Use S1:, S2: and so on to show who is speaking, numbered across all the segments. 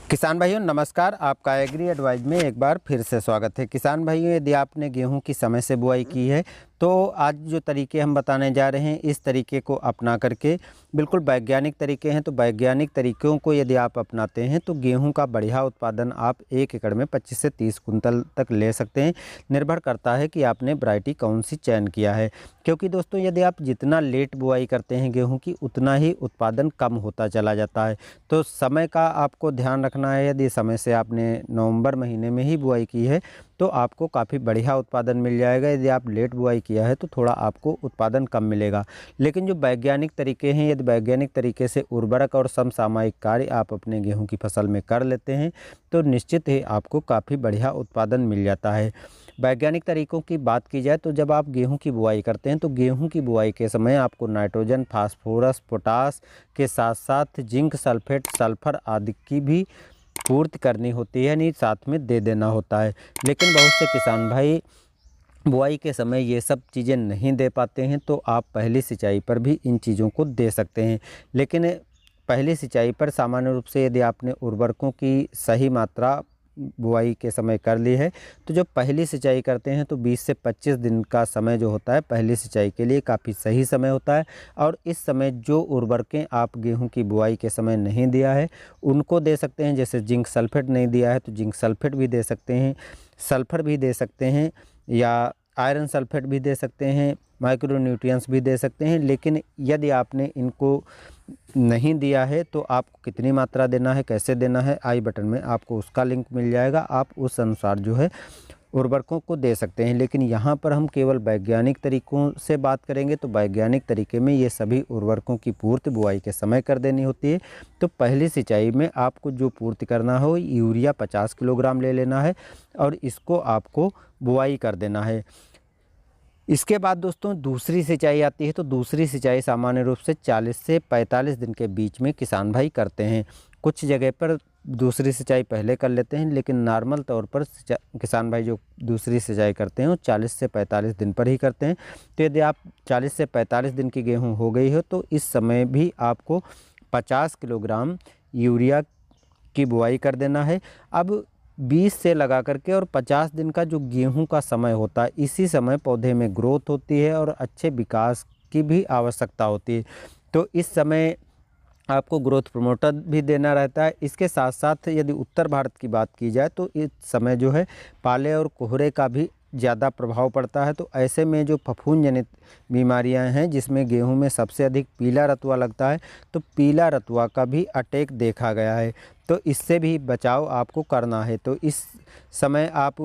S1: किसान भाइयों नमस्कार। आपका एग्री एडवाइज में एक बार फिर से स्वागत है। किसान भाइयों, यदि आपने गेहूं की समय से बुआई की है तो आज जो तरीके हम बताने जा रहे हैं इस तरीके को अपना करके, बिल्कुल वैज्ञानिक तरीके हैं, तो वैज्ञानिक तरीकों को यदि आप अपनाते हैं तो गेहूं का बढ़िया उत्पादन आप 1 एकड़ में 25 से 30 कुंतल तक ले सकते हैं। निर्भर करता है कि आपने वैरायटी कौन सी चयन किया है, क्योंकि दोस्तों यदि आप जितना लेट बुआई करते हैं गेहूँ की उतना ही उत्पादन कम होता चला जाता है। तो समय का आपको ध्यान रखना है। यदि समय से आपने नवंबर महीने में ही बुआई की है तो आपको काफ़ी बढ़िया उत्पादन मिल जाएगा। यदि आप लेट बुआई किया है तो थोड़ा आपको उत्पादन कम मिलेगा। लेकिन जो वैज्ञानिक तरीके हैं, यदि वैज्ञानिक तरीके से उर्वरक और समसामयिक कार्य आप अपने गेहूं की फसल में कर लेते हैं तो निश्चित ही आपको काफ़ी बढ़िया उत्पादन मिल जाता है। वैज्ञानिक तरीकों की बात की जाए तो जब आप गेहूं की बुआई करते हैं तो गेहूं की बुआई के समय आपको नाइट्रोजन, फास्फोरस, पोटास के साथ साथ जिंक सल्फेट, सल्फर आदि की भी पूर्ति करनी होती है, यानी साथ में दे देना होता है। लेकिन बहुत से किसान भाई बुआई के समय ये सब चीज़ें नहीं दे पाते हैं, तो आप पहली सिंचाई पर भी इन चीज़ों को दे सकते हैं। लेकिन पहली सिंचाई पर सामान्य रूप से यदि आपने उर्वरकों की सही मात्रा बुआई के समय कर ली है तो जब पहली सिंचाई करते हैं तो 20 से 25 दिन का समय जो होता है पहली सिंचाई के लिए काफ़ी सही समय होता है। और इस समय जो उर्वरकें आप गेहूं की बुआई के समय नहीं दिया है उनको दे सकते हैं। जैसे जिंक सल्फेट नहीं दिया है तो जिंक सल्फेट भी दे सकते हैं, सल्फर भी दे सकते हैं, या आयरन सल्फेट भी दे सकते हैं, माइक्रो न्यूट्रिएंट्स भी दे सकते हैं। लेकिन यदि आपने इनको नहीं दिया है तो आपको कितनी मात्रा देना है, कैसे देना है, आई बटन में आपको उसका लिंक मिल जाएगा। आप उस अनुसार जो है उर्वरकों को दे सकते हैं। लेकिन यहाँ पर हम केवल वैज्ञानिक तरीकों से बात करेंगे तो वैज्ञानिक तरीके में ये सभी उर्वरकों की पूर्ति बुआई के समय कर देनी होती है। तो पहली सिंचाई में आपको जो पूर्ति करना हो यूरिया 50 किलोग्राम ले लेना है और इसको आपको बुआई कर देना है। इसके बाद दोस्तों दूसरी सिंचाई आती है, तो दूसरी सिंचाई सामान्य रूप से 40 से 45 दिन के बीच में किसान भाई करते हैं। कुछ जगह पर दूसरी सिंचाई पहले कर लेते हैं, लेकिन नॉर्मल तौर पर किसान भाई जो दूसरी सिंचाई करते हैं वो 40 से 45 दिन पर ही करते हैं। तो यदि आप 40 से 45 दिन की गेहूँ हो गई हो तो इस समय भी आपको 50 किलोग्राम यूरिया की बुआई कर देना है। अब 20 से लगा करके और 50 दिन का जो गेहूं का समय होता है, इसी समय पौधे में ग्रोथ होती है और अच्छे विकास की भी आवश्यकता होती है। तो इस समय आपको ग्रोथ प्रमोटर भी देना रहता है। इसके साथ साथ यदि उत्तर भारत की बात की जाए तो इस समय जो है पाले और कोहरे का भी ज़्यादा प्रभाव पड़ता है। तो ऐसे में जो फफूंद जनित बीमारियां हैं जिसमें गेहूं में सबसे अधिक पीला रतुआ लगता है, तो पीला रतुआ का भी अटैक देखा गया है। तो इससे भी बचाव आपको करना है। तो इस समय आप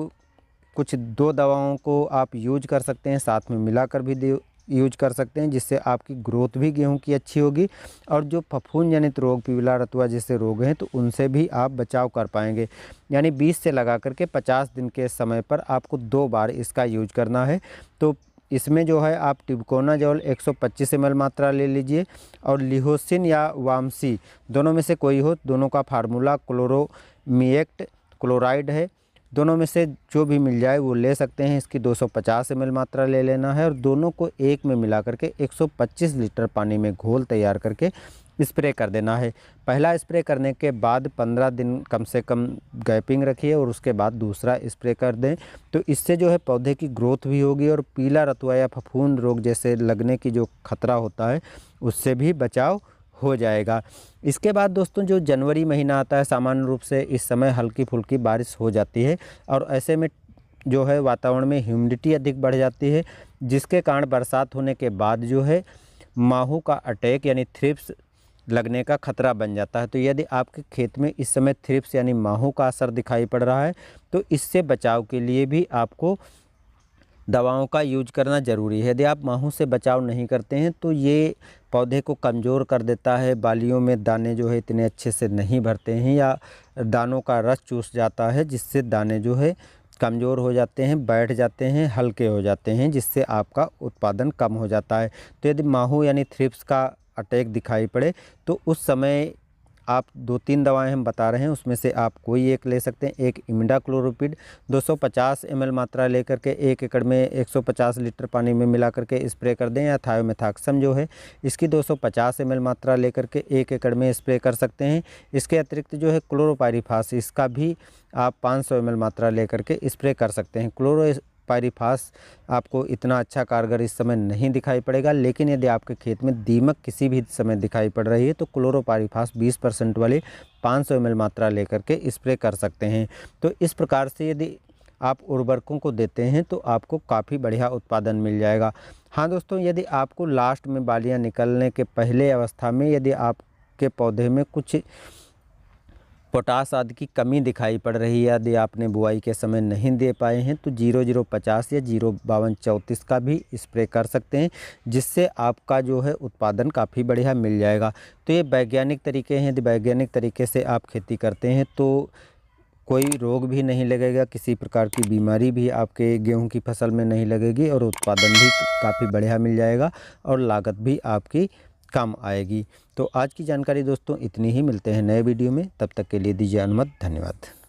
S1: कुछ 2 दवाओं को आप यूज कर सकते हैं, साथ में मिलाकर भी यूज कर सकते हैं, जिससे आपकी ग्रोथ भी गेहूं की अच्छी होगी और जो फफूंद जनित रोग, पीला रतुआ जैसे रोग हैं तो उनसे भी आप बचाव कर पाएंगे। यानी 20 से लगा करके 50 दिन के समय पर आपको 2 बार इसका यूज करना है। तो इसमें जो है आप टिबकोनाजोल 125 ml मात्रा ले लीजिए और लिहोसिन या वामसी दोनों में से कोई हो, दोनों का फार्मूला क्लोरोमिएक्ट क्लोराइड है, दोनों में से जो भी मिल जाए वो ले सकते हैं। इसकी 250 ml मात्रा ले लेना है और दोनों को एक में मिला करके 125 लीटर पानी में घोल तैयार करके स्प्रे कर देना है। पहला स्प्रे करने के बाद 15 दिन कम से कम गैपिंग रखिए और उसके बाद दूसरा स्प्रे कर दें। तो इससे जो है पौधे की ग्रोथ भी होगी और पीला रतुआ या फफूंद रोग जैसे लगने की जो खतरा होता है उससे भी बचाव हो जाएगा। इसके बाद दोस्तों जो जनवरी महीना आता है, सामान्य रूप से इस समय हल्की फुल्की बारिश हो जाती है और ऐसे में जो है वातावरण में ह्यूमिडिटी अधिक बढ़ जाती है, जिसके कारण बरसात होने के बाद जो है माहू का अटैक यानी थ्रिप्स लगने का खतरा बन जाता है। तो यदि आपके खेत में इस समय थ्रिप्स यानी माहू का असर दिखाई पड़ रहा है तो इससे बचाव के लिए भी आपको दवाओं का यूज करना ज़रूरी है। यदि आप माहू से बचाव नहीं करते हैं तो ये पौधे को कमज़ोर कर देता है, बालियों में दाने जो है इतने अच्छे से नहीं भरते हैं या दानों का रस चूस जाता है, जिससे दाने जो है कमज़ोर हो जाते हैं, बैठ जाते हैं, हल्के हो जाते हैं, जिससे आपका उत्पादन कम हो जाता है। तो यदि माहू यानी थ्रिप्स का अटैक दिखाई पड़े तो उस समय आप 2-3 दवाएं हम बता रहे हैं, उसमें से आप कोई एक ले सकते हैं। एक इमिडाक्लोप्रिड 250 ml मात्रा लेकर के 1 एकड़ में 150 लीटर पानी में मिला करके स्प्रे कर दें, या थायोमेथाक्सम जो है इसकी 250 ml मात्रा लेकर के 1 एकड़ में स्प्रे कर सकते हैं। इसके अतिरिक्त जो है क्लोरोपाइरीफास, इसका भी आप 500 ml मात्रा लेकर के स्प्रे कर सकते हैं। क्लोरोपाइरीफास आपको इतना अच्छा कारगर इस समय नहीं दिखाई पड़ेगा, लेकिन यदि आपके खेत में दीमक किसी भी समय दिखाई पड़ रही है तो क्लोरोपाइरीफास 20% वाले 500 ml मात्रा लेकर के स्प्रे कर सकते हैं। तो इस प्रकार से यदि आप उर्वरकों को देते हैं तो आपको काफ़ी बढ़िया उत्पादन मिल जाएगा। हाँ दोस्तों, यदि आपको लास्ट में बालियाँ निकलने के पहले अवस्था में यदि आपके पौधे में कुछ पोटास आदि की कमी दिखाई पड़ रही है, यदि आपने बुआई के समय नहीं दे पाए हैं, तो 0050 या 05234 का भी स्प्रे कर सकते हैं, जिससे आपका जो है उत्पादन काफ़ी बढ़िया मिल जाएगा। तो ये वैज्ञानिक तरीके हैं। यदि वैज्ञानिक तरीके से आप खेती करते हैं तो कोई रोग भी नहीं लगेगा, किसी प्रकार की बीमारी भी आपके गेहूं की फसल में नहीं लगेगी, और उत्पादन भी काफ़ी बढ़िया मिल जाएगा और लागत भी आपकी कम आएगी। तो आज की जानकारी दोस्तों इतनी ही। मिलते हैं नए वीडियो में, तब तक के लिए दीजिए अनुमति। धन्यवाद।